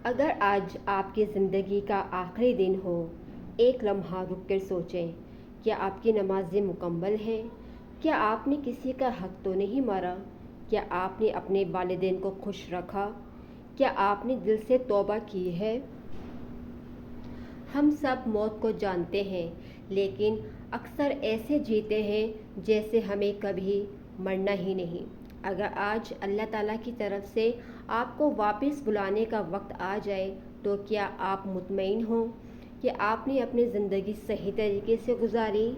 اگر آج آپ کی زندگی کا آخری دن ہو، ایک لمحہ رک کر سوچیں، کیا آپ کی نمازیں مکمل ہیں؟ کیا آپ نے کسی کا حق تو نہیں مارا؟ کیا آپ نے اپنے والدین کو خوش رکھا؟ کیا آپ نے دل سے توبہ کی ہے؟ ہم سب موت کو جانتے ہیں، لیکن اکثر ایسے جیتے ہیں جیسے ہمیں کبھی مرنا ہی نہیں۔ اگر آج اللہ تعالیٰ کی طرف سے آپ کو واپس بلانے کا وقت آ جائے تو کیا آپ مطمئن ہوں کہ آپ نے اپنی زندگی صحیح طریقے سے گزاری؟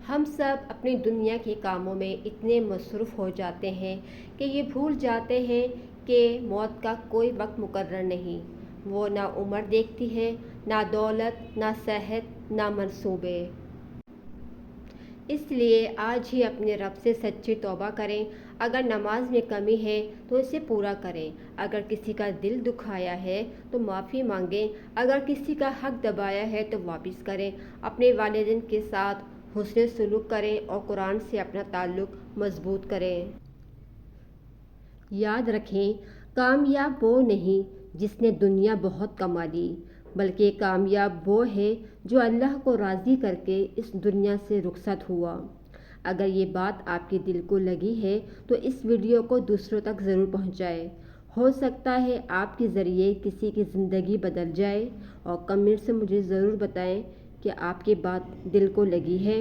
ہم سب اپنی دنیا کے کاموں میں اتنے مصروف ہو جاتے ہیں کہ یہ بھول جاتے ہیں کہ موت کا کوئی وقت مقرر نہیں۔ وہ نہ عمر دیکھتی ہے، نہ دولت، نہ صحت، نہ منصوبے۔ اس لیے آج ہی اپنے رب سے سچی توبہ کریں۔ اگر نماز میں کمی ہے تو اسے پورا کریں۔ اگر کسی کا دل دکھایا ہے تو معافی مانگیں۔ اگر کسی کا حق دبایا ہے تو واپس کریں۔ اپنے والدین کے ساتھ حسن سلوک کریں اور قرآن سے اپنا تعلق مضبوط کریں۔ یاد رکھیں، کامیاب وہ نہیں جس نے دنیا بہت کما لی، بلکہ کامیاب وہ ہے جو اللہ کو راضی کر کے اس دنیا سے رخصت ہوا۔ اگر یہ بات آپ کے دل کو لگی ہے تو اس ویڈیو کو دوسروں تک ضرور پہنچائیں۔ ہو سکتا ہے آپ کے ذریعے کسی کی زندگی بدل جائے، اور کمنٹ سے مجھے ضرور بتائیں کہ آپ کی بات دل کو لگی ہے۔